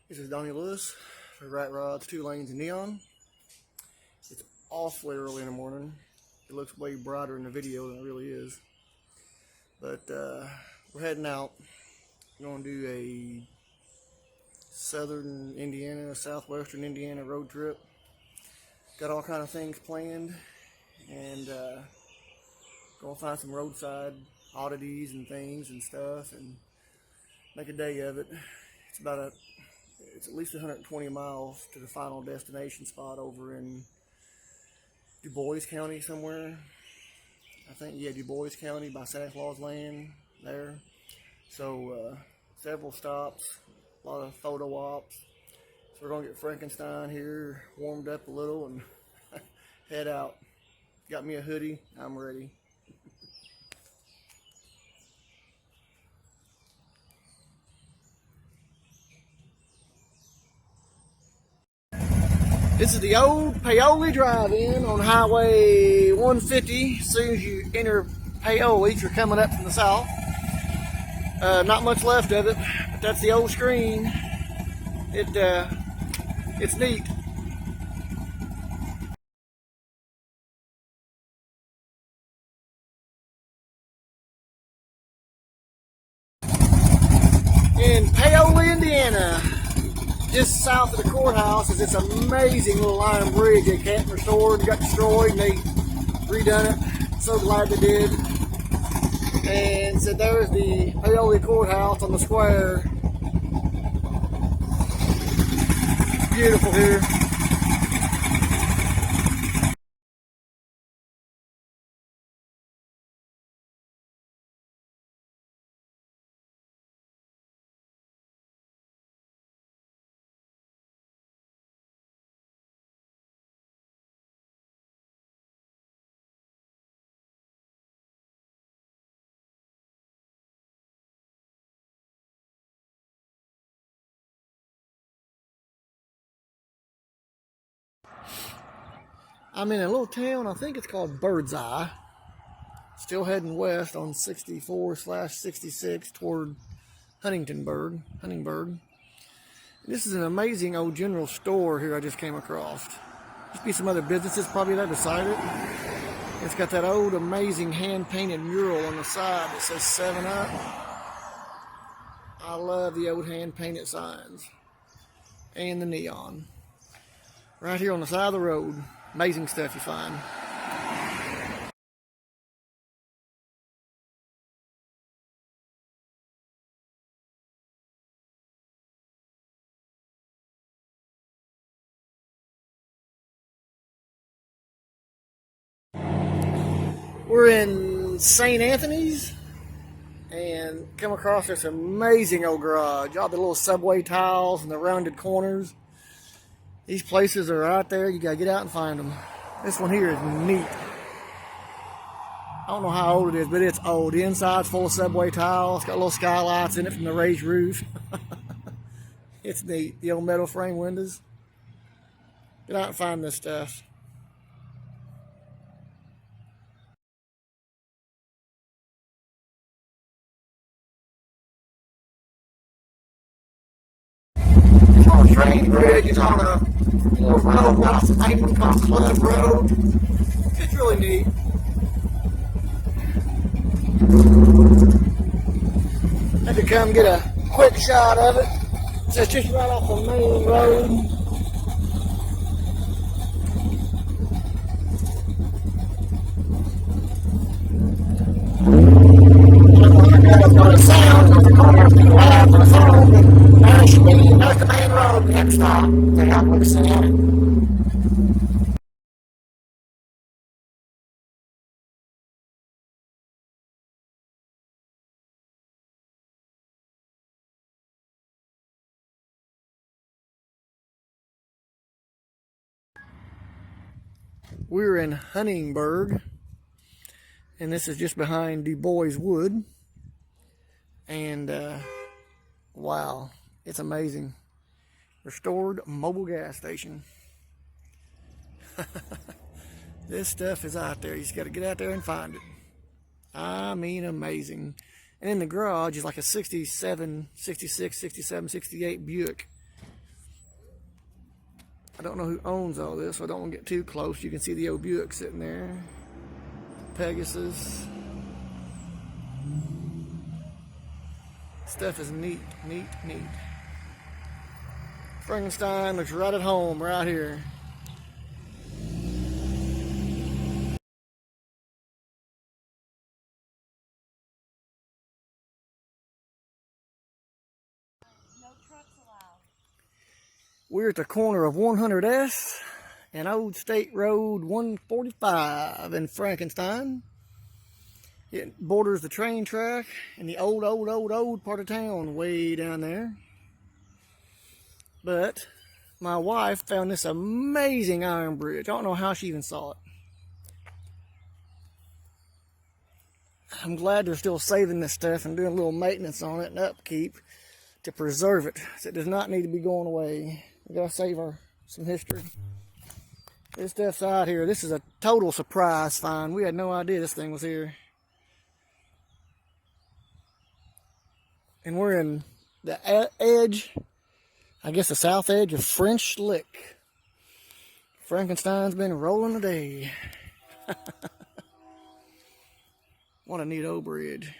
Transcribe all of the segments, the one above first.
This is Donnie Lewis for Rat Rods, 2 Lanes, and Neon. It's awfully early in the morning. It looks way brighter in the video than it really is. But we're heading out. We're going to do a southern Indiana, southwestern Indiana road trip. Got all kind of things planned, and going to find some roadside oddities and things and stuff and make a day of it. It's at least 120 miles to the final destination spot over in Du Bois County somewhere. I think, yeah, Du Bois County by Santa Claus Land there. So several stops, a lot of photo ops. So we're going to get Frankenstein here, warmed up a little, and head out. Got me a hoodie. I'm ready. This is the old Paoli Drive-In on Highway 150. As soon as you enter Paoli, you're coming up from the south. Not much left of it, but that's the old screen. It's neat. In Paoli, Indiana, just south of the courthouse, is this amazing little iron bridge they kept restored, got destroyed, and they redone it. So glad they did. And so there's the Paoli courthouse on the square. It's beautiful here. I'm in a little town, I think it's called Birdseye. Still heading west on 64/66 toward Huntingburg. This is an amazing old general store here I just came across. Must be some other businesses probably there beside it. It's got that old amazing hand-painted mural on the side that says 7-Up. I love the old hand-painted signs. And the neon. Right here on the side of the road. Amazing stuff you find. We're in St. Anthony's and come across this amazing old garage. All the little subway tiles and the rounded corners. These places are right there. You gotta get out and find them. This one here is neat. I don't know how old it is, but it's old. The inside's full of subway tiles. It's got little skylights in it from the raised roof. It's neat. The old metal frame windows. Get out and find this stuff. It's on a train bridge. It's on a road across the table called Club Road. It's really neat. Had to come get a quick shot of it. So it's just right off the main road. It's got a sound of the cars being loud on the phone, but actually, that's the main road. Next stop, they got to listen in it. We're in Huntingburg, and this is just behind Du Bois Wood. And wow, it's amazing. Restored Mobil gas station. This stuff is out there. You just got to get out there and find it. I mean, amazing. And in the garage is like a 67, 66, 67, 68 Buick. I don't know who owns all this, so I don't want to get too close. You can see the old Buick sitting there. Pegasus. Stuff is neat, neat, neat. Frankenstein looks right at home right here. No trucks allowed. We're at the corner of 100S and Old State Road 145 in Frankenstein. It borders the train track and the old part of town way down there. But my wife found this amazing iron bridge. I don't know how she even saw it. I'm glad they're still saving this stuff and doing a little maintenance on it and upkeep to preserve it. So it does not need to be going away. We gotta save some history. This stuff's out here. This is a total surprise find. We had no idea this thing was here. And we're in the edge, I guess the south edge of French Lick. Frankenstein's been rolling today. What a neat old bridge.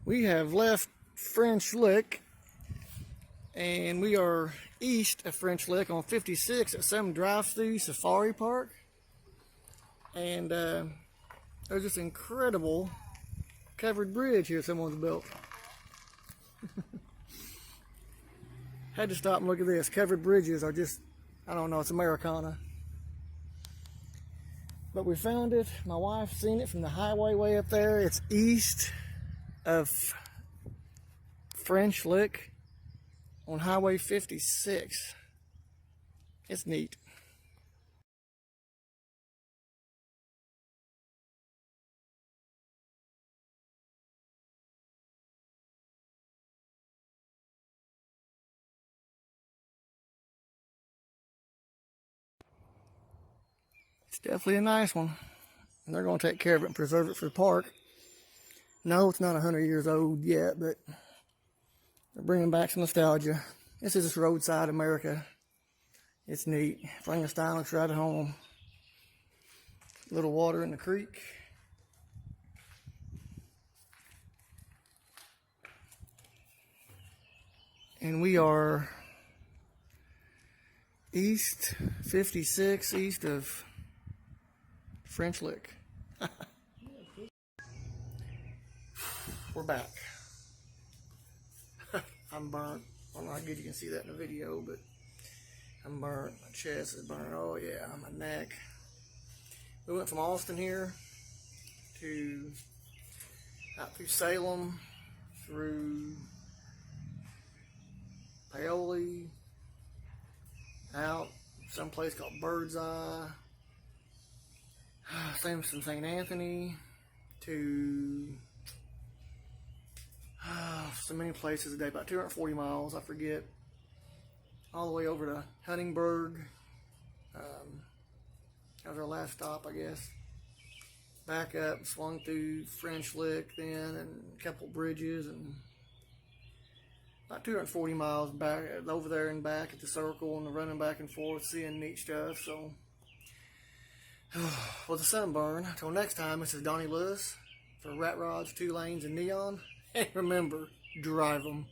We have left French Lick and we are east of French Lick on 56 at some drive-through safari park. And there's this incredible covered bridge here someone's built. Had to stop and look at this. Covered bridges are just, I don't know, it's Americana. But we found it. My wife's seen it from the highway way up there. It's east of French Lick on Highway 56. It's neat. It's definitely a nice one. And they're going to take care of it and preserve it for the park. No, it's not 100 years old yet, but they're bringing back some nostalgia. This is just roadside America. It's neat. Frankenstein looks right at home. Little water in the creek. And we are east 56, east of French Lick. We're back. I'm burnt. I don't know how good you can see that in the video, but I'm burnt. My chest is burnt. Oh yeah, my neck. We went from Austin here to out through Salem, through Paoli, out someplace called Bird's Eye, Samson St. Anthony, to so many places a day, about 240 miles, I forget, all the way over to Huntingburg. That was our last stop, I guess. Back up, swung through French Lick then, and a couple bridges, and about 240 miles back over there and back at the circle, and running back and forth, seeing neat stuff. So, well, the sunburn. Until next time, this is Donnie Lewis for Rat Rods, 2 Lanes, and Neon. And remember, drive them.